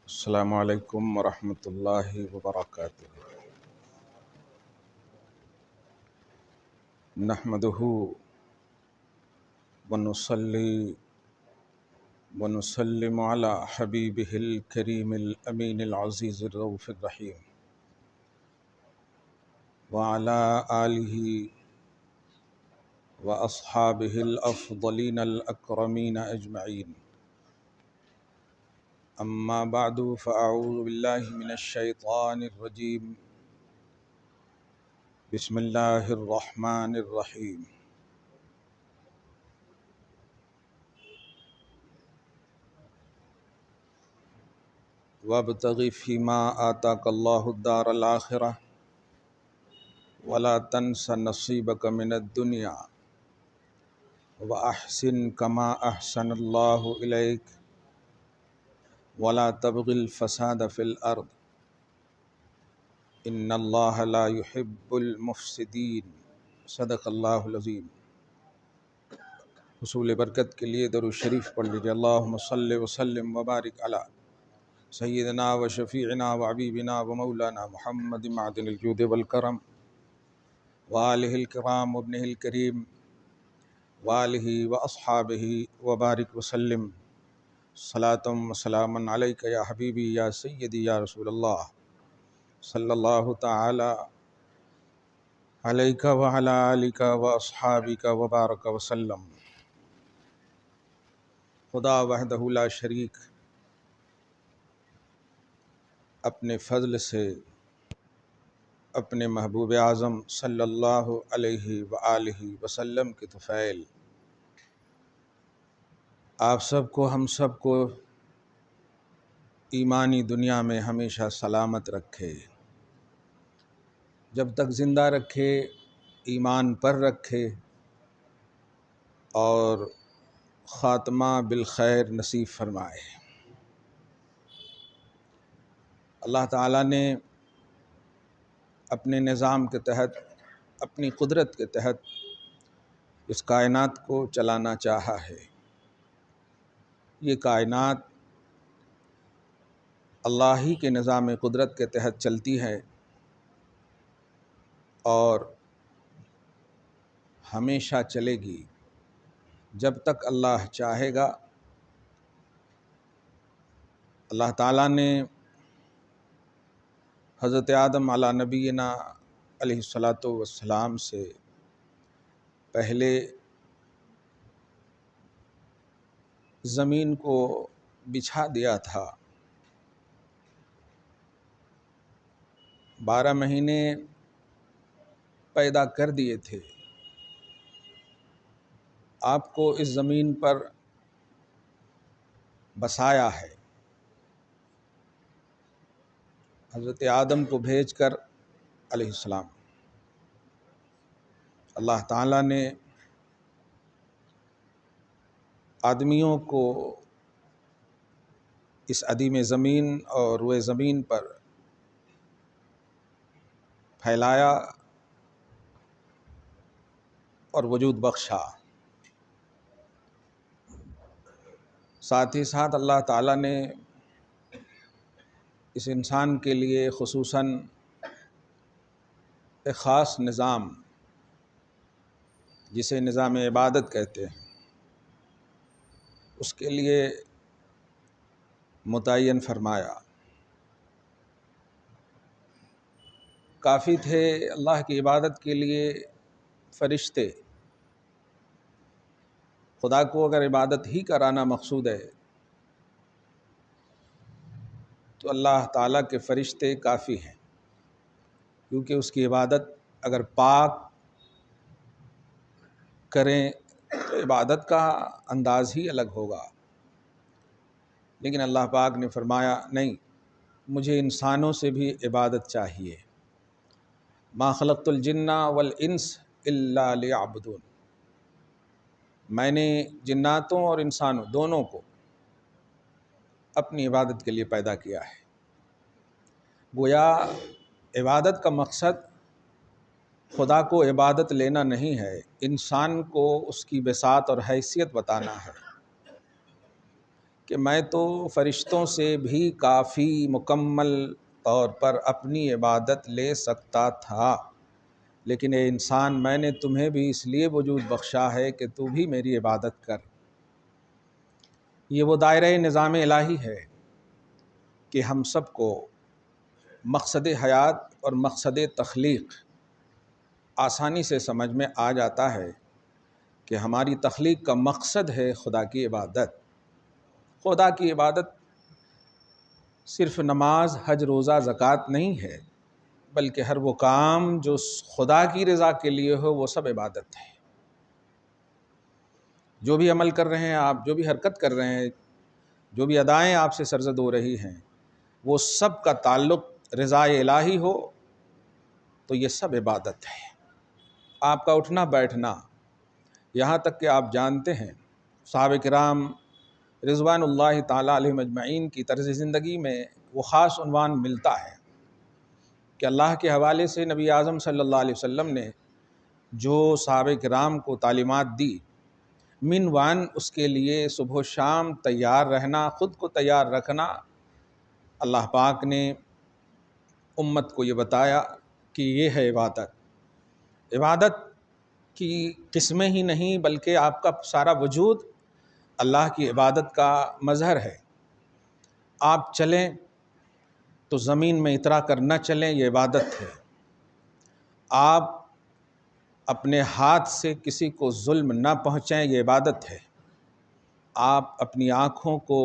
السلام علیکم ورحمۃ اللہ وبرکاتہ۔ نحمدہ ونصلی ونسلم علی حبیبہ الکریم الامین العزیز الرؤوف الرحیم وعلی آلہ واصحابہ الافضلین الاکرمین اجمعین، اما بعد فاعوذ باللہ من الشیطان الرجیم، بسم اللہ الرحمن الرحیم۔ وابتغ فیما آتاک اللہ الدار الآخرہ ولا تنس نصیبک من الدنیا وأحسن كما أحسن الله إليك ولا تبغ الفساد في الأرض إن الله لا يحب المفسدين۔ صدق اللہ العظیم۔ حصول برکت کے لیے درود شریف پڑھ لیجیے۔ اللہم صل وسلم وبارک علی سیدنا و شفیعنا و حبیبنا و مولانا محمد معدن الجود والکرم وآلہ الکرام وابنہ الکریم وآلہ واصحابہ وبارک وسلم، صلاۃ و سلام علیک یا حبیبی یا سیدی یا رسول اللہ، صلی اللہ تعالی علیک وعلی آلک واصحابک وبارک وسلم۔ خدا وحدہ لا شریک اپنے فضل سے اپنے محبوب اعظم صلی اللہ علیہ وآلہ وسلم کے طفیل آپ سب کو، ہم سب کو ایمانی دنیا میں ہمیشہ سلامت رکھے، جب تک زندہ رکھے، ایمان پر رکھے اور خاتمہ بالخیر نصیب فرمائے۔ اللہ تعالیٰ نے اپنے نظام کے تحت، اپنی قدرت کے تحت اس کائنات کو چلانا چاہا ہے۔ یہ کائنات اللہ ہی کے نظام قدرت کے تحت چلتی ہے اور ہمیشہ چلے گی جب تک اللہ چاہے گا۔ اللہ تعالیٰ نے حضرت آدم علی نبینا علیہ الصلاۃ والسلام سے پہلے زمین کو بچھا دیا تھا، 12 مہینے پیدا کر دیے تھے، آپ کو اس زمین پر بسایا ہے، حضرت آدم کو بھیج کر علیہ السلام۔ اللہ تعالیٰ نے آدمیوں کو اس عدیم زمین اور روئے زمین پر پھیلایا اور وجود بخشا۔ ساتھ ہی ساتھ اللہ تعالیٰ نے اس انسان کے لیے خصوصاً ایک خاص نظام، جسے نظام عبادت کہتے ہیں، اس کے لیے متعین فرمایا۔ کافی تھے اللہ کی عبادت کے لیے فرشتے، خدا کو اگر عبادت ہی کرانا مقصود ہے تو اللہ تعالیٰ کے فرشتے کافی ہیں، کیونکہ اس کی عبادت اگر پاک کریں تو عبادت کا انداز ہی الگ ہوگا۔ لیکن اللہ پاک نے فرمایا نہیں، مجھے انسانوں سے بھی عبادت چاہیے۔ ما خلقت الجن والانس الا لیعبدون، میں نے جناتوں اور انسانوں دونوں کو اپنی عبادت کے لیے پیدا کیا ہے۔ گویا عبادت کا مقصد خدا کو عبادت لینا نہیں ہے، انسان کو اس کی بساط اور حیثیت بتانا ہے۔ کہ میں تو فرشتوں سے بھی کافی مکمل طور پر اپنی عبادت لے سکتا تھا، لیکن اے انسان میں نے تمہیں بھی اس لیے وجود بخشا ہے کہ تو بھی میری عبادت کر۔ یہ وہ دائرہ نظام الہی ہے کہ ہم سب کو مقصد حیات اور مقصد تخلیق آسانی سے سمجھ میں آ جاتا ہے کہ ہماری تخلیق کا مقصد ہے خدا کی عبادت۔ خدا کی عبادت صرف نماز، حج، روزہ، زکوٰۃ نہیں ہے، بلکہ ہر وہ کام جو خدا کی رضا کے لیے ہو وہ سب عبادت ہے۔ جو بھی عمل کر رہے ہیں آپ، جو بھی حرکت کر رہے ہیں، جو بھی ادائیں آپ سے سرزد ہو رہی ہیں، وہ سب کا تعلق رضا الہی ہو تو یہ سب عبادت ہے۔ آپ کا اٹھنا بیٹھنا، یہاں تک کہ آپ جانتے ہیں صحابہ کرام رضوان اللہ تعالیٰ علیہم اجمعین کی طرز زندگی میں وہ خاص عنوان ملتا ہے کہ اللہ کے حوالے سے نبی اعظم صلی اللہ علیہ وسلم نے جو صحابہ کرام کو تعلیمات دی، عنوان اس کے لیے صبح و شام تیار رہنا، خود کو تیار رکھنا۔ اللہ پاک نے امت کو یہ بتایا کہ یہ ہے عبادت۔ عبادت کی قسمیں ہی نہیں بلکہ آپ کا سارا وجود اللہ کی عبادت کا مظہر ہے۔ آپ چلیں تو زمین میں اترا کر نہ چلیں، یہ عبادت ہے۔ آپ اپنے ہاتھ سے کسی کو ظلم نہ پہنچائیں، یہ عبادت ہے۔ آپ اپنی آنکھوں کو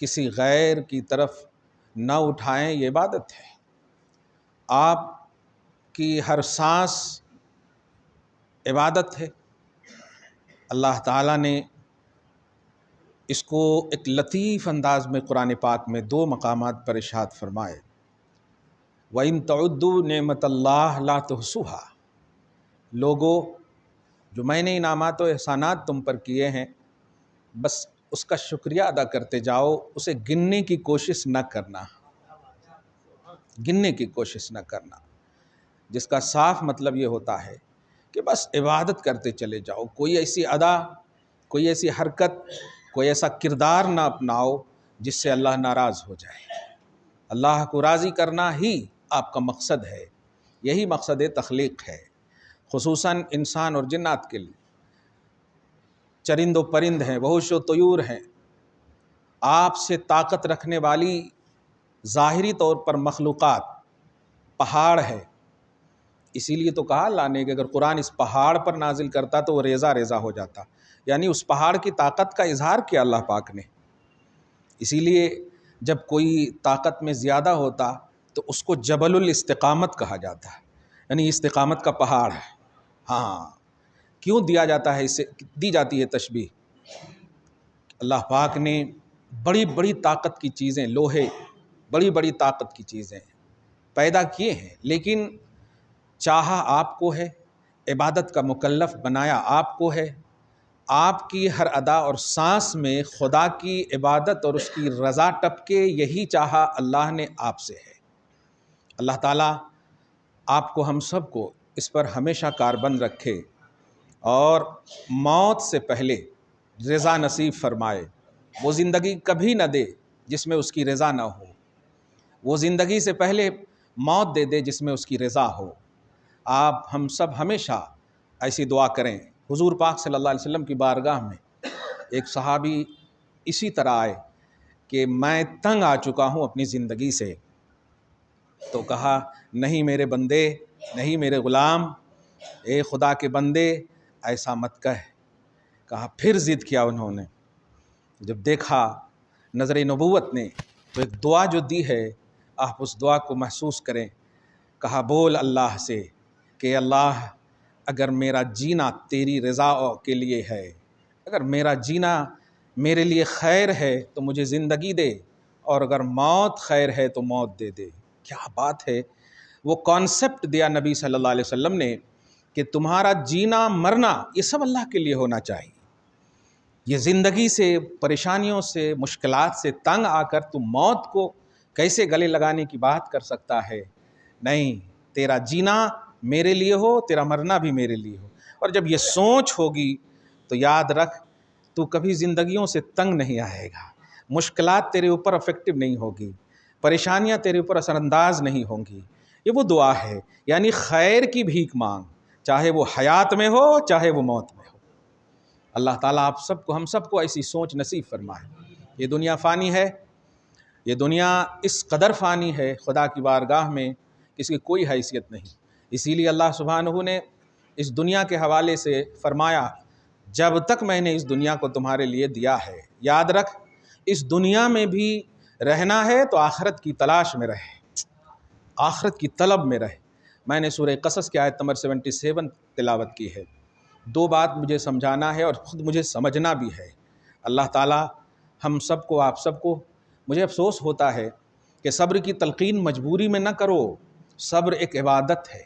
کسی غیر کی طرف نہ اٹھائیں، یہ عبادت ہے۔ آپ کی ہر سانس عبادت ہے۔ اللہ تعالیٰ نے اس کو ایک لطیف انداز میں قرآن پاک میں 2 مقامات پر ارشاد فرمائے، وَإِن تَعُدُّوا نِعْمَتَ اللَّهِ لَا تُحْصُوهَا۔ لوگو، جو میں نے انعامات و احسانات تم پر کیے ہیں، بس اس کا شکریہ ادا کرتے جاؤ، اسے گننے کی کوشش نہ کرنا، گننے کی کوشش نہ کرنا، جس کا صاف مطلب یہ ہوتا ہے کہ بس عبادت کرتے چلے جاؤ، کوئی ایسی ادا، کوئی ایسی حرکت، کوئی ایسا کردار نہ اپناؤ جس سے اللہ ناراض ہو جائے۔ اللہ کو راضی کرنا ہی آپ کا مقصد ہے، یہی مقصد تخلیق ہے، خصوصاً انسان اور جنات کے لیے۔ چرند و پرند ہیں، وحوش و طیور ہیں، آپ سے طاقت رکھنے والی ظاہری طور پر مخلوقات پہاڑ ہے۔ اسی لیے تو کہا اللہ نے کہ اگر قرآن اس پہاڑ پر نازل کرتا تو وہ ریزہ ریزہ ہو جاتا، یعنی اس پہاڑ کی طاقت کا اظہار کیا اللہ پاک نے۔ اسی لیے جب کوئی طاقت میں زیادہ ہوتا تو اس کو جبل الاستقامت کہا جاتا ہے، یعنی استقامت کا پہاڑ ہے۔ ہاں، کیوں دیا جاتا ہے، اسے دی جاتی ہے تشبیہ؟ اللہ پاک نے بڑی بڑی طاقت کی چیزیں، لوہے، بڑی بڑی طاقت کی چیزیں پیدا کیے ہیں، لیکن چاہا آپ کو ہے، عبادت کا مکلف بنایا آپ کو ہے۔ آپ کی ہر ادا اور سانس میں خدا کی عبادت اور اس کی رضا ٹپکے، یہی چاہا اللہ نے آپ سے ہے۔ اللہ تعالیٰ آپ کو، ہم سب کو اس پر ہمیشہ کاربند رکھے اور موت سے پہلے رضا نصیب فرمائے۔ وہ زندگی کبھی نہ دے جس میں اس کی رضا نہ ہو، وہ زندگی سے پہلے موت دے دے جس میں اس کی رضا ہو۔ آپ ہم سب ہمیشہ ایسی دعا کریں۔ حضور پاک صلی اللہ علیہ وسلم کی بارگاہ میں ایک صحابی اسی طرح آئے کہ میں تنگ آ چکا ہوں اپنی زندگی سے، تو کہا نہیں میرے بندے، نہیں میرے غلام، اے خدا کے بندے ایسا مت کہہ۔ کہا، پھر ضد کیا انہوں نے، جب دیکھا نظر نبوت نے تو ایک دعا جو دی ہے آپ اس دعا کو محسوس کریں۔ کہا بول اللہ سے کہ اللہ اگر میرا جینا تیری رضا کے لیے ہے، اگر میرا جینا میرے لیے خیر ہے تو مجھے زندگی دے، اور اگر موت خیر ہے تو موت دے دے۔ کیا بات ہے! وہ کانسیپٹ دیا نبی صلی اللہ علیہ وسلم نے کہ تمہارا جینا مرنا یہ سب اللہ کے لیے ہونا چاہیے۔ یہ زندگی سے، پریشانیوں سے، مشکلات سے تنگ آ کر تم موت کو کیسے گلے لگانے کی بات کر سکتا ہے؟ نہیں، تیرا جینا میرے لیے ہو، تیرا مرنا بھی میرے لیے ہو۔ اور جب یہ سوچ ہوگی تو یاد رکھ تو کبھی زندگیوں سے تنگ نہیں آئے گا، مشکلات تیرے اوپر افیکٹو نہیں ہوگی، پریشانیاں تیرے اوپر اثر انداز نہیں ہوں گی۔ یہ وہ دعا ہے، یعنی خیر کی بھیک مانگ، چاہے وہ حیات میں ہو چاہے وہ موت میں ہو۔ اللہ تعالیٰ آپ سب کو، ہم سب کو ایسی سوچ نصیب فرمائے۔ یہ دنیا فانی ہے، یہ دنیا اس قدر فانی ہے، خدا کی بارگاہ میں کسی کی کوئی حیثیت نہیں۔ اسی لیے اللہ سبحانہ نے اس دنیا کے حوالے سے فرمایا، جب تک میں نے اس دنیا کو تمہارے لیے دیا ہے، یاد رکھ اس دنیا میں بھی رہنا ہے تو آخرت کی تلاش میں رہے، آخرت کی طلب میں رہے۔ میں نے سورہ قصص کی آیت نمبر 77 تلاوت کی ہے۔ دو بات مجھے سمجھانا ہے اور خود مجھے سمجھنا بھی ہے۔ اللہ تعالیٰ ہم سب کو، آپ سب کو، مجھے افسوس ہوتا ہے کہ صبر کی تلقین مجبوری میں نہ کرو، صبر ایک عبادت ہے۔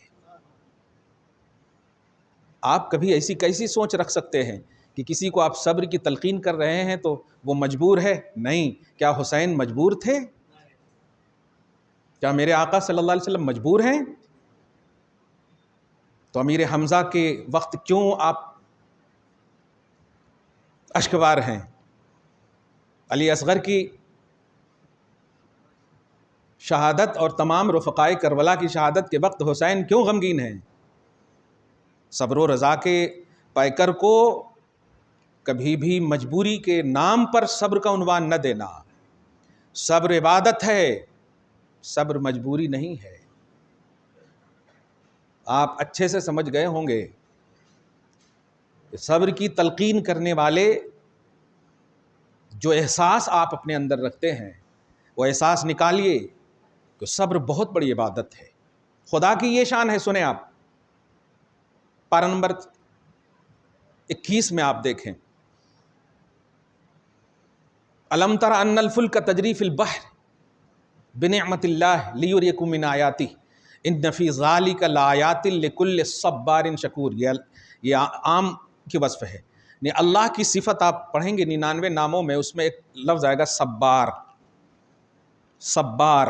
آپ کبھی ایسی کیسی سوچ رکھ سکتے ہیں کہ کسی کو آپ صبر کی تلقین کر رہے ہیں تو وہ مجبور ہے؟ نہیں۔ کیا حسین مجبور تھے؟ کیا میرے آقا صلی اللہ علیہ وسلم مجبور ہیں؟ تو امیر حمزہ کے وقت کیوں آپ اشکبار ہیں؟ علی اصغر کی شہادت اور تمام رفقائے کربلا کی شہادت کے وقت حسین کیوں غمگین ہیں؟ صبر و رضا کے پیکر کو کبھی بھی مجبوری کے نام پر صبر کا عنوان نہ دینا۔ صبر عبادت ہے، صبر مجبوری نہیں ہے۔ آپ اچھے سے سمجھ گئے ہوں گے کہ صبر کی تلقین کرنے والے جو احساس آپ اپنے اندر رکھتے ہیں وہ احساس نکالیے کہ صبر بہت بڑی عبادت ہے۔ خدا کی یہ شان ہے، سنیں آپ پارہ نمبر 21 میں آپ دیکھیں، الم تر ان الفلک تجری فی البحر بنعمت اللہ لیریکم من آیاتہ ان فی ذلک لآیات لکل صبار شکور۔ یہ عام کی وصف ہے۔ اللہ کی صفت آپ پڑھیں گے 99 ناموں میں، اس میں ایک لفظ آئے گا صبار۔ صبار،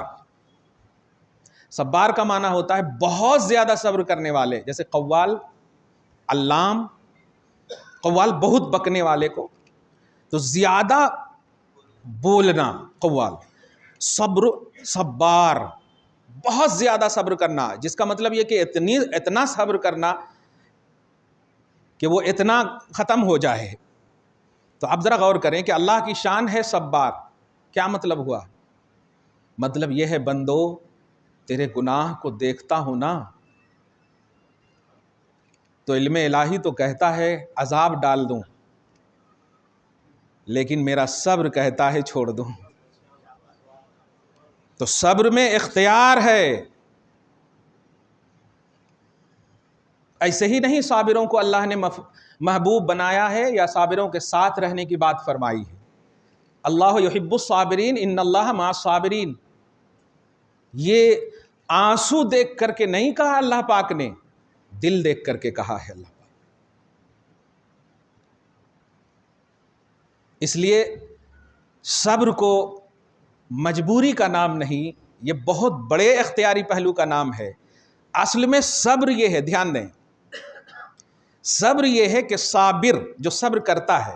صبار کا معنی ہوتا ہے بہت زیادہ صبر کرنے والے، جیسے قوال، علام، قوال بہت بکنے والے کو، تو زیادہ بولنا قوال، صبر صبار، بہت زیادہ صبر کرنا، جس کا مطلب یہ کہ اتنا صبر کرنا کہ وہ اتنا ختم ہو جائے۔ تو اب ذرا غور کریں کہ اللہ کی شان ہے صبار، کیا مطلب ہوا؟ مطلب یہ ہے بندو تیرے گناہ کو دیکھتا ہوں نا، تو علم الہی تو کہتا ہے عذاب ڈال دوں، لیکن میرا صبر کہتا ہے چھوڑ دوں۔ تو صبر میں اختیار ہے۔ ایسے ہی نہیں صابروں کو اللہ نے محبوب بنایا ہے یا صابروں کے ساتھ رہنے کی بات فرمائی ہے۔ اللہ یحب الصابرین ان اللہ مع الصابرین۔ یہ آنسو دیکھ کر کے نہیں کہا اللہ پاک نے، دل دیکھ کر کے کہا ہے اللہ پاک۔ اس لیے صبر کو مجبوری کا نام نہیں، یہ بہت بڑے اختیاری پہلو کا نام ہے۔ اصل میں صبر یہ ہے، دھیان دیں، صبر یہ ہے کہ صابر جو صبر کرتا ہے،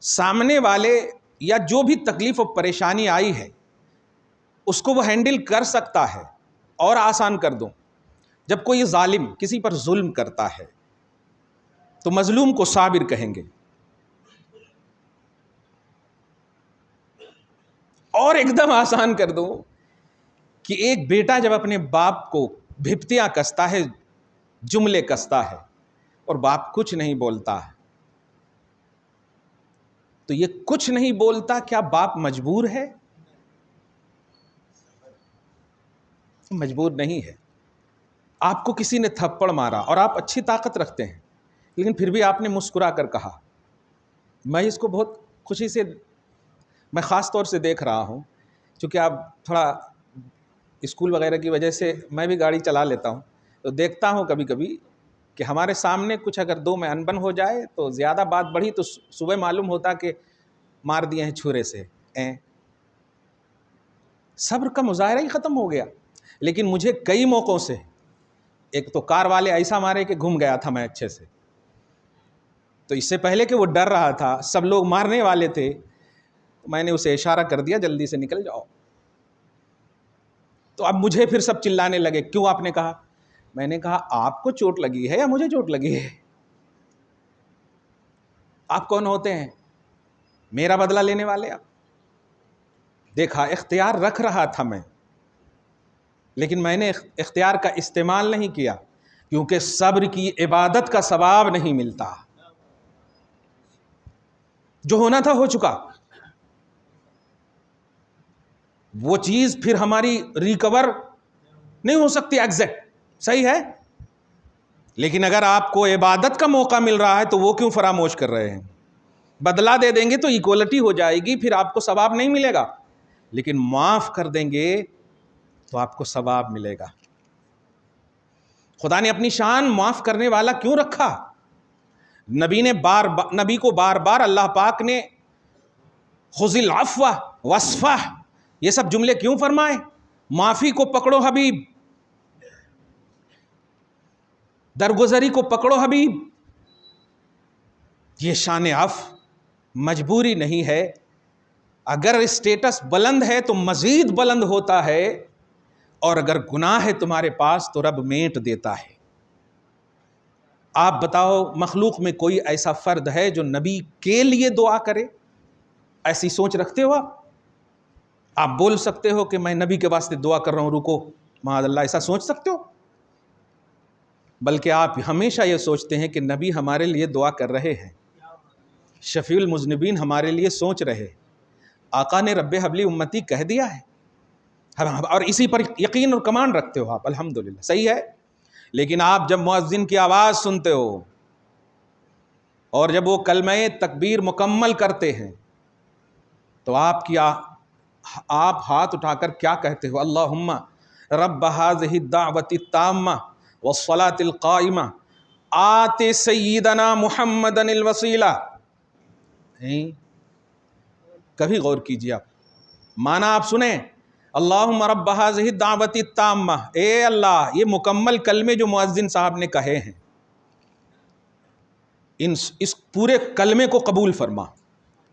سامنے والے یا جو بھی تکلیف و پریشانی آئی ہے اس کو وہ ہینڈل کر سکتا ہے۔ اور آسان کر دوں، جب کوئی ظالم کسی پر ظلم کرتا ہے تو مظلوم کو صابر کہیں گے، اور ایک دم آسان کر دوں کہ ایک بیٹا جب اپنے باپ کو بھپتیاں کستا ہے، جملے کستا ہے، اور باپ کچھ نہیں بولتا ہے، تو یہ کچھ نہیں بولتا، کیا باپ مجبور ہے؟ مجبور نہیں ہے۔ آپ کو کسی نے تھپڑ مارا اور آپ اچھی طاقت رکھتے ہیں، لیکن پھر بھی آپ نے مسکرا کر کہا۔ میں اس کو بہت خوشی سے، میں خاص طور سے دیکھ رہا ہوں، چونکہ آپ تھوڑا اسکول وغیرہ کی وجہ سے میں بھی گاڑی چلا لیتا ہوں، تو دیکھتا ہوں کبھی کبھی کہ ہمارے سامنے کچھ اگر دو میں انبن ہو جائے تو زیادہ بات بڑھی تو صبح معلوم ہوتا کہ مار دیے ہیں چھرے سے، صبر کا مظاہرہ ہی ختم ہو گیا۔ لیکن مجھے کئی موقعوں سے، ایک تو کار والے ایسا مارے کہ گھوم گیا تھا میں اچھے سے، تو اس سے پہلے کہ وہ ڈر رہا تھا، سب لوگ مارنے والے تھے، تو میں نے اسے اشارہ کر دیا جلدی سے نکل جاؤ. تو اب مجھے پھر سب چلانے لگے, کیوں آپ نے کہا؟ میں نے کہا آپ کو چوٹ لگی ہے یا مجھے چوٹ لگی ہے؟ آپ کون ہوتے ہیں؟ میرا بدلہ لینے والے آپ؟ دیکھا اختیار رکھ رہا تھا میں, لیکن میں نے اختیار کا استعمال نہیں کیا, کیونکہ صبر کی عبادت کا ثواب نہیں ملتا. جو ہونا تھا ہو چکا, وہ چیز پھر ہماری ریکور نہیں ہو سکتی ایگزیکٹ, صحیح ہے. لیکن اگر آپ کو عبادت کا موقع مل رہا ہے تو وہ کیوں فراموش کر رہے ہیں؟ بدلہ دے دیں گے تو ایکوالٹی ہو جائے گی, پھر آپ کو ثواب نہیں ملے گا. لیکن معاف کر دیں گے تو آپ کو ثواب ملے گا. خدا نے اپنی شان معاف کرنے والا کیوں رکھا؟ نبی کو بار بار اللہ پاک نے خذ العفو واصفح یہ سب جملے کیوں فرمائے؟ معافی کو پکڑو حبیب, درگزری کو پکڑو حبیب. یہ شان عفو مجبوری نہیں ہے. اگر اسٹیٹس بلند ہے تو مزید بلند ہوتا ہے, اور اگر گناہ ہے تمہارے پاس تو رب میٹ دیتا ہے. آپ بتاؤ مخلوق میں کوئی ایسا فرد ہے جو نبی کے لیے دعا کرے؟ ایسی سوچ رکھتے ہو آپ بول سکتے ہو کہ میں نبی کے واسطے دعا کر رہا ہوں, رکو معاذ اللہ, ایسا سوچ سکتے ہو؟ بلکہ آپ ہمیشہ یہ سوچتے ہیں کہ نبی ہمارے لیے دعا کر رہے ہیں, شفیع المذنبین ہمارے لیے سوچ رہے, آقا نے رب حبلی امتی کہہ دیا ہے, اور اسی پر یقین اور کمان رکھتے ہو آپ, الحمدللہ, صحیح ہے. لیکن آپ جب مؤذن کی آواز سنتے ہو اور جب وہ کلمہ تکبیر مکمل کرتے ہیں تو آپ ہاتھ اٹھا کر کیا کہتے ہو؟ اللہم رب ھذہ الدعوۃ التامہ والصلاۃ القائمہ آت سیدنا محمد الوسیلہ. کبھی غور کیجیے آپ, معنی آپ سنیں, اللہم رب ھذہ الدعوۃ التامہ, اے اللہ یہ مکمل کلمے جو مؤذن صاحب نے کہے ہیں اس پورے کلمے کو قبول فرما.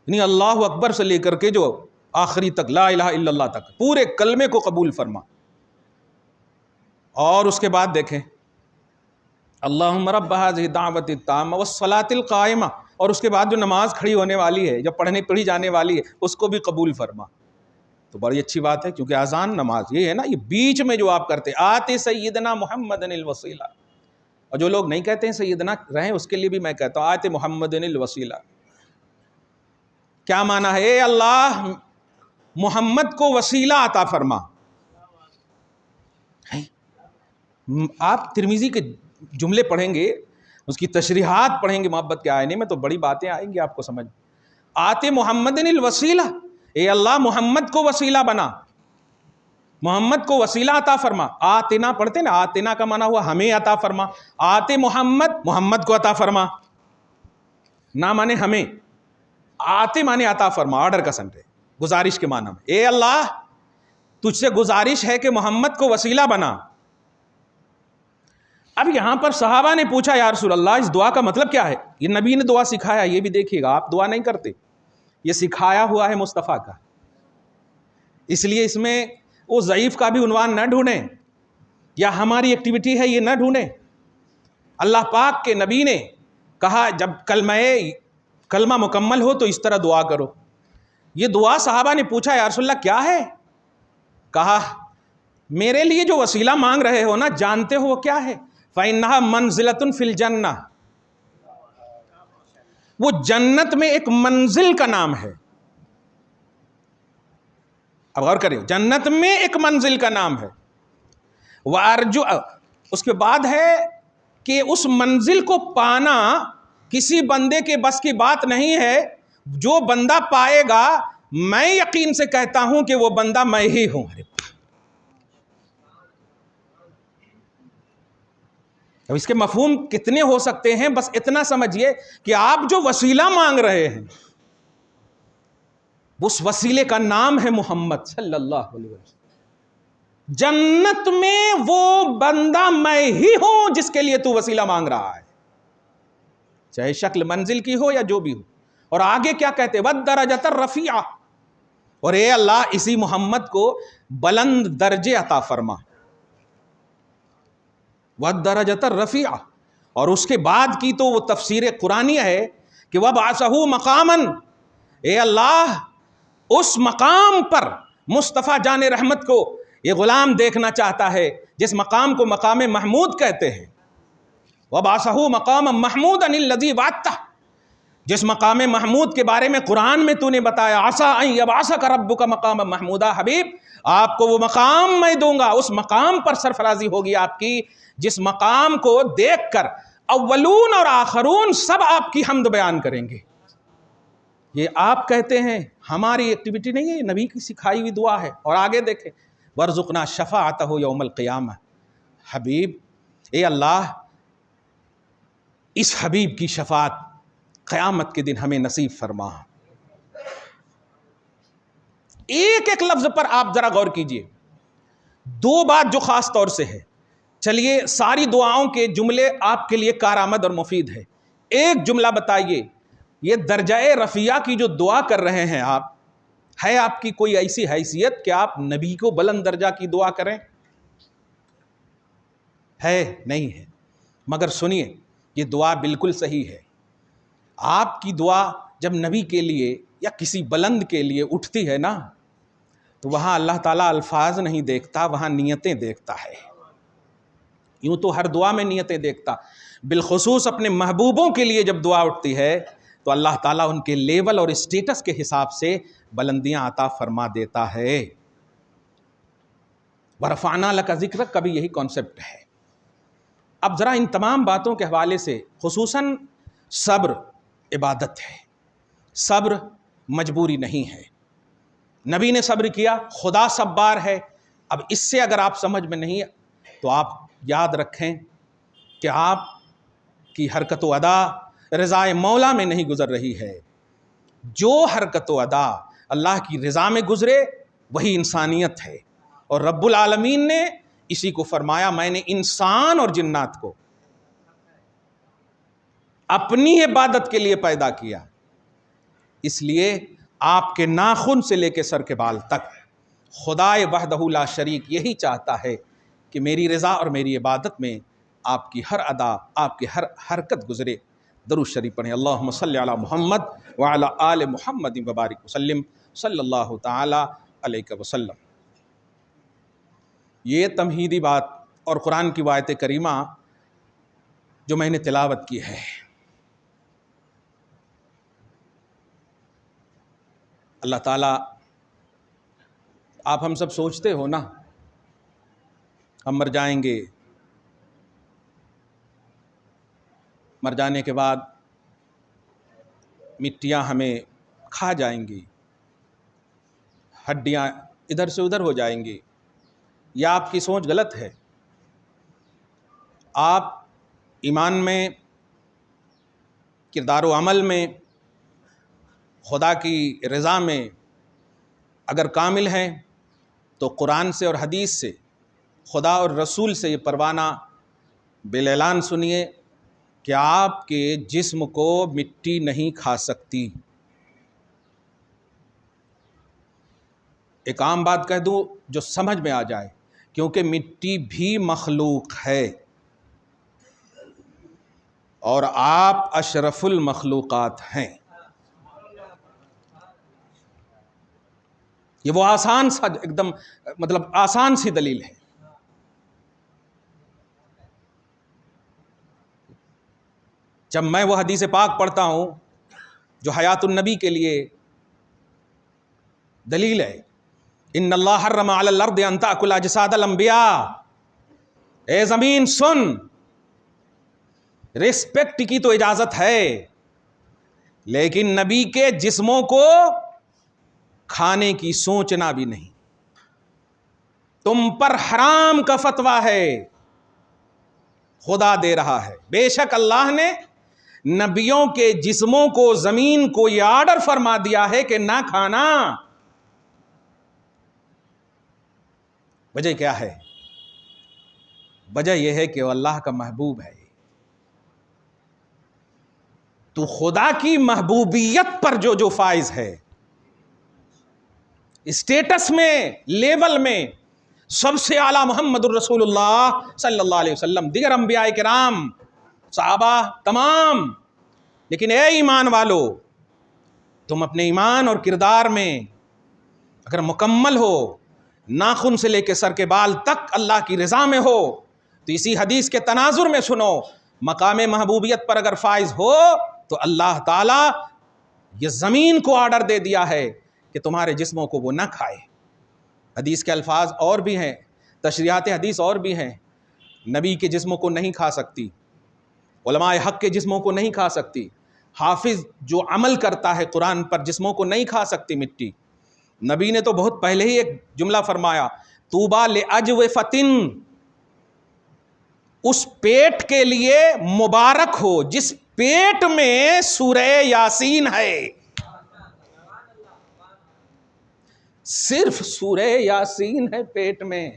یعنی اللہ اکبر سے لے کر کے جو آخری تک لا الہ الا اللہ تک پورے کلمے کو قبول فرما. اور اس کے بعد دیکھیں اللہم رب ھذہ الدعوۃ التامہ والصلاۃ القائمہ, اور اس کے بعد جو نماز کھڑی ہونے والی ہے, جو پڑھی جانے والی ہے, اس کو بھی قبول فرما. تو بڑی اچھی بات ہے, کیونکہ اذان نماز یہ ہے نا, یہ بیچ میں جو آپ کرتے آتے سیدنا محمد الوسیلہ, اور جو لوگ نہیں کہتے ہیں سیدنا رہیں اس کے لیے بھی میں کہتا ہوں آتے محمد الوسیلہ. کیا معنی ہے؟ اے اللہ محمد کو وسیلہ عطا فرما. آپ ترمذی کے جملے پڑھیں گے, اس کی تشریحات پڑھیں گے محبت کے آئینے میں, تو بڑی باتیں آئیں گی آپ کو سمجھ. آتے محمد الوسیلہ, اے اللہ محمد کو وسیلہ بنا, محمد کو وسیلہ عطا فرما. آتنا پڑھتے نا, آتنا کا معنی ہوا ہمیں عطا فرما. آتے محمد کو عطا فرما, نہ مانے ہمیں, آتے مانے عطا فرما, آرڈر کا سن رہے, گزارش کے معنی میں. اے اللہ تجھ سے گزارش ہے کہ محمد کو وسیلہ بنا. اب یہاں پر صحابہ نے پوچھا یا رسول اللہ اس دعا کا مطلب کیا ہے؟ یہ نبی نے دعا سکھایا, یہ بھی دیکھیے گا, آپ دعا نہیں کرتے, یہ سکھایا ہوا ہے مصطفیٰ کا. اس لیے اس میں وہ ضعیف کا بھی عنوان نہ ڈھونڈیں, یا ہماری ایکٹیویٹی ہے یہ نہ ڈھونڈیں. اللہ پاک کے نبی نے کہا جب کلمہ مکمل ہو تو اس طرح دعا کرو. یہ دعا صحابہ نے پوچھا یا رسول اللہ کیا ہے؟ کہا میرے لیے جو وسیلہ مانگ رہے ہو نا, جانتے ہو وہ کیا ہے؟ فَإِنَّهَا مَنزِلَةٌ فِي الْجَنَّةِ, وہ جنت میں ایک منزل کا نام ہے. اب غور کریے, جنت میں ایک منزل کا نام ہے. وَأَرْجُو, اس کے بعد ہے کہ اس منزل کو پانا کسی بندے کے بس کی بات نہیں ہے. جو بندہ پائے گا, میں یقین سے کہتا ہوں کہ وہ بندہ میں ہی ہوں. اب اس کے مفہوم کتنے ہو سکتے ہیں, بس اتنا سمجھیے کہ آپ جو وسیلہ مانگ رہے ہیں اس وسیلے کا نام ہے محمد صلی اللہ علیہ وسلم. جنت میں وہ بندہ میں ہی ہوں جس کے لیے تو وسیلہ مانگ رہا ہے, چاہے شکل منزل کی ہو یا جو بھی ہو. اور آگے کیا کہتے ہیں؟ وَالدَّرَجَةَ الرَّفِيعَةَ, اور اے اللہ اسی محمد کو بلند درجے عطا فرما، وَالدَّرَجَةَ الرَّفِيعَ۔ اور اس کے بعد کی تو وہ تفسیر قرآنیہ ہے کہ وَبَعَثَهُ مَقَامًا، اے اللہ اس مقام پر مصطفیٰ جان رحمت کو یہ غلام دیکھنا چاہتا ہے جس مقام کو مقام محمود کہتے ہیں۔ وَبَعَثَهُ مَقَامًا مَحْمُودًا الَّذِي وَعَدتَّهُ، جس مقام محمود کے بارے میں قرآن میں تو نے بتایا عَسَىٰ أَن يَبْعَثَكَ رَبُّكَ مَقَامًا مَحْمُودًا، حبیب آپ کو وہ مقام میں دوں گا، اس مقام پر سرفرازی ہوگی آپ کی جس مقام کو دیکھ کر اولون اور آخرون سب آپ کی حمد بیان کریں گے۔ یہ آپ کہتے ہیں، ہماری ایکٹیویٹی نہیں ہے، یہ نبی کی سکھائی ہوئی دعا ہے۔ اور آگے دیکھیں وَارْزُقْنَا شَفَاعَتَهُ يَوْمَ الْقِيَامَةِ، حبیب اے اللہ اس حبیب کی شفاعت قیامت کے دن ہمیں نصیب فرما۔ ایک ایک لفظ پر آپ ذرا غور کیجئے، دو بات جو خاص طور سے ہے، چلیے ساری دعاؤں کے جملے آپ کے لیے کارآمد اور مفید ہے، ایک جملہ بتائیے، یہ درجہ رفیع کی جو دعا کر رہے ہیں آپ، ہے آپ کی کوئی ایسی حیثیت کہ آپ نبی کو بلند درجہ کی دعا کریں؟ ہے نہیں ہے، مگر سنیے یہ دعا بالکل صحیح ہے۔ آپ کی دعا جب نبی کے لیے یا کسی بلند کے لیے اٹھتی ہے نا، تو وہاں اللہ تعالیٰ الفاظ نہیں دیکھتا، وہاں نیتیں دیکھتا ہے۔ یوں تو ہر دعا میں نیتیں دیکھتا، بالخصوص اپنے محبوبوں کے لیے جب دعا اٹھتی ہے تو اللہ تعالیٰ ان کے لیول اور اسٹیٹس کے حساب سے بلندیاں عطا فرما دیتا ہے۔ وَرَفَعْنَا لَكَ ذِكْرَكَ کا بھی یہی کانسیپٹ ہے۔ اب ذرا ان تمام باتوں کے حوالے سے خصوصاً صبر عبادت ہے، صبر مجبوری نہیں ہے۔ نبی نے صبر کیا، خدا صبار ہے۔ اب اس سے اگر آپ سمجھ میں نہیں تو آپ یاد رکھیں کہ آپ کی حرکت و ادا رضا مولا میں نہیں گزر رہی ہے۔ جو حرکت و ادا اللہ کی رضا میں گزرے وہی انسانیت ہے، اور رب العالمین نے اسی کو فرمایا میں نے انسان اور جنات کو اپنی عبادت کے لیے پیدا کیا، اس لیے آپ کے ناخن سے لے کے سر کے بال تک خدائے وحدہ لا شریک یہی چاہتا ہے کہ میری رضا اور میری عبادت میں آپ کی ہر ادا، آپ کی ہر حرکت گزرے۔ درود شریف پڑھیں، اللہم صلی علی محمد وعلی آل محمد وبارک وسلم، صلی اللہ تعالی علیہ وسلم۔ یہ تمہیدی بات اور قرآن کی آیت کریمہ جو میں نے تلاوت کی ہے، اللہ تعالیٰ آپ ہم سب سوچتے ہو نا ہم مر جائیں گے، مر جانے کے بعد مٹیاں ہمیں کھا جائیں گی، ہڈیاں ادھر سے ادھر ہو جائیں گی، یا آپ کی سوچ غلط ہے؟ آپ ایمان میں، کردار و عمل میں، خدا کی رضا میں اگر کامل ہیں تو قرآن سے اور حدیث سے، خدا اور رسول سے یہ پروانہ بالاعلان سنیے کہ آپ کے جسم کو مٹی نہیں کھا سکتی۔ ایک عام بات کہہ دوں جو سمجھ میں آ جائے، کیونکہ مٹی بھی مخلوق ہے اور آپ اشرف المخلوقات ہیں۔ یہ وہ آسان سا ایک دم مطلب آسان سی دلیل ہے۔ جب میں وہ حدیث پاک پڑھتا ہوں جو حیات النبی کے لیے دلیل ہے، ان اللہ حرم علی الارض ان تاکل اجساد الانبیاء، اے زمین سن، ریسپیکٹ کی تو اجازت ہے لیکن نبی کے جسموں کو کھانے کی سوچنا بھی نہیں، تم پر حرام کا فتویٰ ہے، خدا دے رہا ہے۔ بے شک اللہ نے نبیوں کے جسموں کو، زمین کو یہ آرڈر فرما دیا ہے کہ نہ کھانا۔ وجہ کیا ہے؟ وجہ یہ ہے کہ وہ اللہ کا محبوب ہے۔ تو خدا کی محبوبیت پر جو فائز ہے، اسٹیٹس میں، لیول میں سب سے اعلیٰ محمد الرسول اللہ صلی اللہ علیہ وسلم، دیگر انبیاء کرام، صحابہ تمام۔ لیکن اے ایمان والو، تم اپنے ایمان اور کردار میں اگر مکمل ہو، ناخن سے لے کے سر کے بال تک اللہ کی رضا میں ہو، تو اسی حدیث کے تناظر میں سنو، مقام محبوبیت پر اگر فائز ہو تو اللہ تعالیٰ یہ زمین کو آرڈر دے دیا ہے کہ تمہارے جسموں کو وہ نہ کھائے۔ حدیث کے الفاظ اور بھی ہیں، تشریحات حدیث اور بھی ہیں۔ نبی کے جسموں کو نہیں کھا سکتی، علماء حق کے جسموں کو نہیں کھا سکتی، حافظ جو عمل کرتا ہے قرآن پر جسموں کو نہیں کھا سکتی مٹی۔ نبی نے تو بہت پہلے ہی ایک جملہ فرمایا، طوبیٰ لأجوفۃ، اس پیٹ کے لیے مبارک ہو جس پیٹ میں سورہ یاسین ہے۔ صرف سورہ یاسین ہے پیٹ میں۔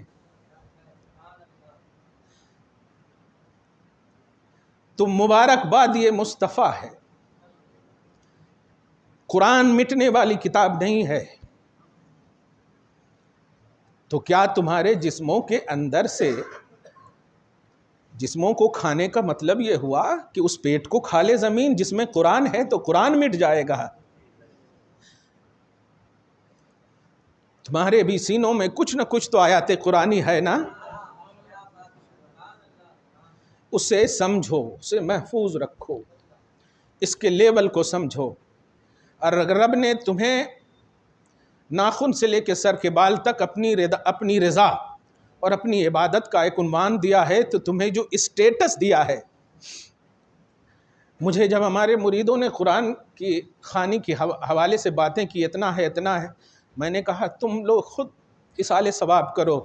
تو مبارکباد یہ مصطفیٰ ہے۔ قرآن مٹنے والی کتاب نہیں ہے۔ تو کیا تمہارے جسموں کے اندر سے، جسموں کو کھانے کا مطلب یہ ہوا کہ اس پیٹ کو کھا لے زمین جس میں قرآن ہے تو قرآن مٹ جائے گا؟ تمہارے بھی سینوں میں کچھ نہ کچھ تو آیات قرآنی ہے نا، اسے سمجھو، اسے محفوظ رکھو، اس کے لیول کو سمجھو۔ اور اگر رب نے تمہیں ناخن سے لے کے سر کے بال تک اپنی رضا اور اپنی عبادت کا ایک عنوان دیا ہے، تو تمہیں جو اسٹیٹس دیا ہے، مجھے جب ہمارے مریدوں نے قرآن کی خوانی کے حوالے سے باتیں کی، اتنا ہے اتنا ہے، میں نے کہا تم لوگ خود اصال ثواب کرو۔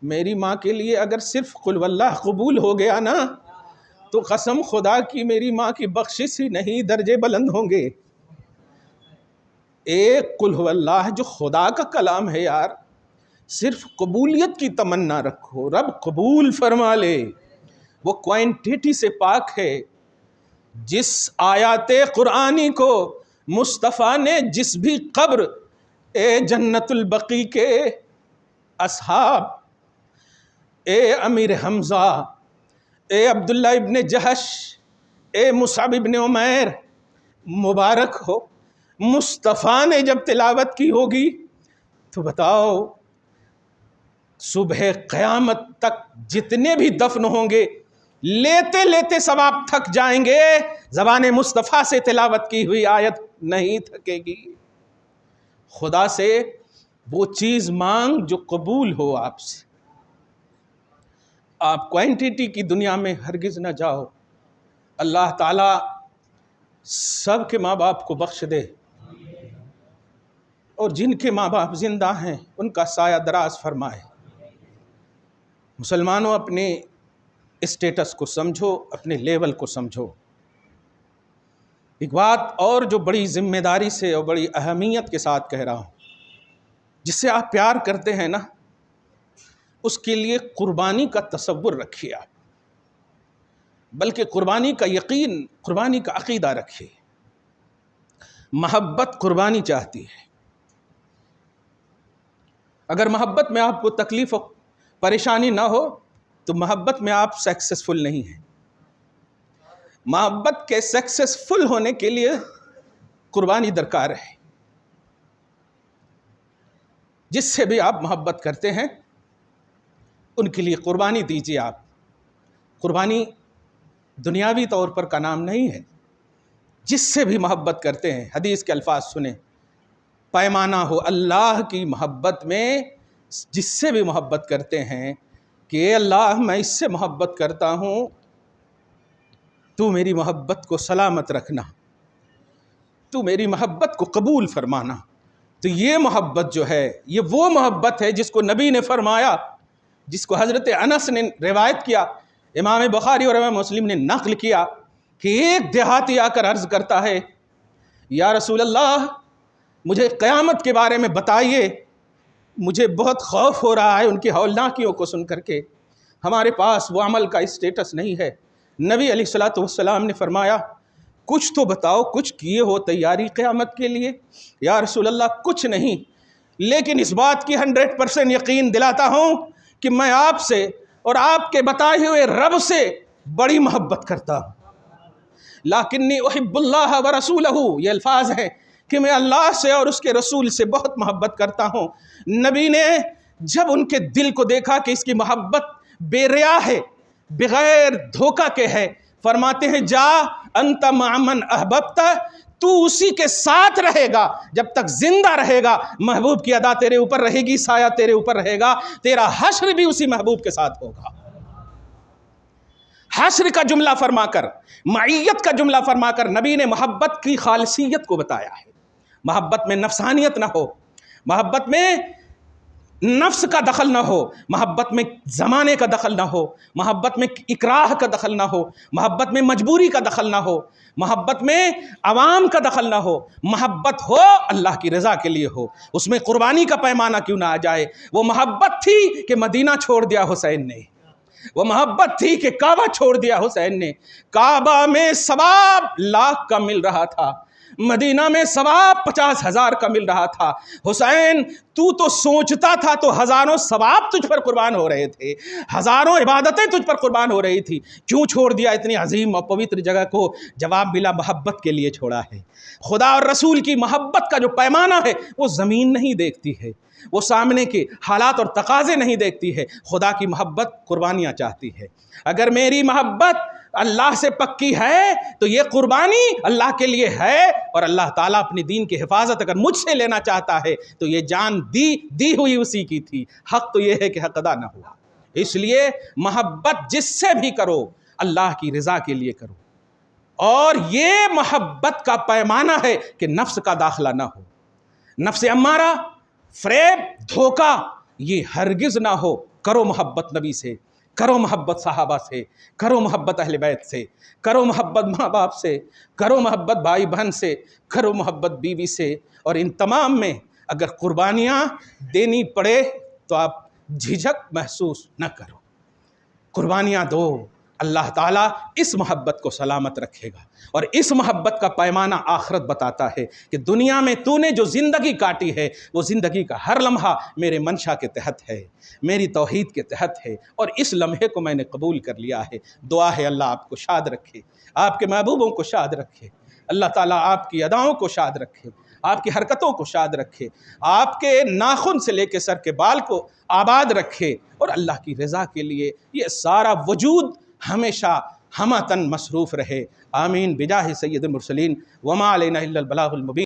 میری ماں کے لیے اگر صرف قل واللہ قبول ہو گیا نا، تو قسم خدا کی میری ماں کی بخشش ہی نہیں، درجے بلند ہوں گے۔ ایک قل واللہ جو خدا کا کلام ہے یار، صرف قبولیت کی تمنا رکھو، رب قبول فرما لے۔ وہ کوانٹیٹی سے پاک ہے۔ جس آیات قرآنی کو مصطفیٰ نے جس بھی قبر، اے جنت البقیع کے اصحاب، اے امیر حمزہ، اے عبداللہ ابن جہش، اے مصعب ابن عمیر، مبارک ہو، مصطفیٰ نے جب تلاوت کی ہوگی تو بتاؤ صبح قیامت تک جتنے بھی دفن ہوں گے لیتے لیتے ثواب تھک جائیں گے، زبان مصطفیٰ سے تلاوت کی ہوئی آیت نہیں تھکے گی۔ خدا سے وہ چیز مانگ جو قبول ہو آپ سے۔ آپ کوانٹیٹی کی دنیا میں ہرگز نہ جاؤ۔ اللہ تعالیٰ سب کے ماں باپ کو بخش دے، اور جن کے ماں باپ زندہ ہیں ان کا سایہ دراز فرمائے۔ مسلمانوں، اپنے اسٹیٹس کو سمجھو، اپنے لیول کو سمجھو۔ ایک بات اور جو بڑی ذمہ داری سے اور بڑی اہمیت کے ساتھ کہہ رہا ہوں، جس سے آپ پیار کرتے ہیں نا، اس کے لیے قربانی کا تصور رکھیے آپ، بلکہ قربانی کا یقین، قربانی کا عقیدہ رکھیے۔ محبت قربانی چاہتی ہے۔ اگر محبت میں آپ کو تکلیف و پریشانی نہ ہو تو محبت میں آپ سکسیسفل نہیں ہیں۔ محبت کے سکسیسفل ہونے کے لیے قربانی درکار ہے۔ جس سے بھی آپ محبت کرتے ہیں ان کے لیے قربانی دیجیے آپ۔ قربانی دنیاوی طور پر کا نام نہیں ہے۔ جس سے بھی محبت کرتے ہیں، حدیث کے الفاظ سنیں، پیمانہ ہو اللہ کی محبت میں، جس سے بھی محبت کرتے ہیں کہ اے اللہ میں اس سے محبت کرتا ہوں، تو میری محبت کو سلامت رکھنا، تو میری محبت کو قبول فرمانا۔ تو یہ محبت جو ہے، یہ وہ محبت ہے جس کو نبی نے فرمایا، جس کو حضرت انس نے روایت کیا، امام بخاری اور امام مسلم نے نقل کیا، کہ ایک دیہاتی آ کر عرض کرتا ہے، یا رسول اللہ مجھے قیامت کے بارے میں بتائیے، مجھے بہت خوف ہو رہا ہے ان کی ہولناکیوں کو سن کر کے، ہمارے پاس وہ عمل کا اسٹیٹس نہیں ہے۔ نبی علیہ الصلوۃ والسلام نے فرمایا، کچھ تو بتاؤ، کچھ کیے ہو تیاری قیامت کے لیے؟ یا رسول اللہ کچھ نہیں، لیکن اس بات کی 100% یقین دلاتا ہوں کہ میں آپ سے اور آپ کے بتائے ہوئے رب سے بڑی محبت کرتا ہوں۔ لیکنی احب اللہ ورسولہ، یہ الفاظ ہیں کہ میں اللہ سے اور اس کے رسول سے بہت محبت کرتا ہوں۔ نبی نے جب ان کے دل کو دیکھا کہ اس کی محبت بے ریا ہے، بغیر دھوکہ کے ہے، فرماتے ہیں جا انت مع من احببت، تو اسی کے ساتھ رہے گا جب تک زندہ رہے گا، محبوب کی ادا تیرے اوپر رہے گی، سایہ تیرے اوپر رہے گا، تیرا حشر بھی اسی محبوب کے ساتھ ہوگا۔ حشر کا جملہ فرما کر، معیت کا جملہ فرما کر نبی نے محبت کی خالصیت کو بتایا ہے۔ محبت میں نفسانیت نہ ہو، محبت میں نفس کا دخل نہ ہو، محبت میں زمانے کا دخل نہ ہو، محبت میں اکراہ کا دخل نہ ہو، محبت میں مجبوری کا دخل نہ ہو، محبت میں عوام کا دخل نہ ہو، محبت ہو اللہ کی رضا کے لیے ہو، اس میں قربانی کا پیمانہ کیوں نہ آ جائے۔ وہ محبت تھی کہ مدینہ چھوڑ دیا حسین نے، وہ محبت تھی کہ کعبہ چھوڑ دیا حسین نے۔ کعبہ میں ثواب 1,00,000 کا مل رہا تھا، مدینہ میں ثواب 50,000 کا مل رہا تھا۔ حسین تو سوچتا تھا تو ہزاروں ثواب تجھ پر قربان ہو رہے تھے، ہزاروں عبادتیں تجھ پر قربان ہو رہی تھی، کیوں چھوڑ دیا اتنی عظیم اور پوتر جگہ کو؟ جواب ملا محبت کے لیے چھوڑا ہے۔ خدا اور رسول کی محبت کا جو پیمانہ ہے وہ زمین نہیں دیکھتی ہے، وہ سامنے کے حالات اور تقاضے نہیں دیکھتی ہے، خدا کی محبت قربانیاں چاہتی ہے۔ اگر میری محبت اللہ سے پکی ہے تو یہ قربانی اللہ کے لیے ہے، اور اللہ تعالیٰ اپنی دین کی حفاظت اگر مجھ سے لینا چاہتا ہے تو یہ جان دی ہوئی اسی کی تھی۔ حق تو یہ ہے کہ حق ادا نہ ہوا، اس لیے محبت جس سے بھی کرو اللہ کی رضا کے لیے کرو، اور یہ محبت کا پیمانہ ہے کہ نفس کا داخلہ نہ ہو، نفس امارہ، فریب، دھوکہ یہ ہرگز نہ ہو۔ کرو محبت نبی سے، کرو محبت صحابہ سے، کرو محبت اہل بیت سے، کرو محبت ماں باپ سے، کرو محبت بھائی بہن سے، کرو محبت بیوی سے، اور ان تمام میں اگر قربانیاں دینی پڑے تو آپ جھجک محسوس نہ کرو، قربانیاں دو۔ اللہ تعالیٰ اس محبت کو سلامت رکھے گا، اور اس محبت کا پیمانہ آخرت بتاتا ہے کہ دنیا میں تو نے جو زندگی کاٹی ہے وہ زندگی کا ہر لمحہ میرے منشا کے تحت ہے، میری توحید کے تحت ہے، اور اس لمحے کو میں نے قبول کر لیا ہے۔ دعا ہے اللہ آپ کو شاد رکھے، آپ کے محبوبوں کو شاد رکھے، اللہ تعالیٰ آپ کی اداؤں کو شاد رکھے، آپ کی حرکتوں کو شاد رکھے، آپ کے ناخن سے لے کے سر کے بال کو آباد رکھے، اور اللہ کی رضا کے لیے یہ سارا وجود ہمیشہ ہمہ تن مصروف رہے۔ آمین بجاہ سید المرسلین، وما علینا الا البلاغ المبین۔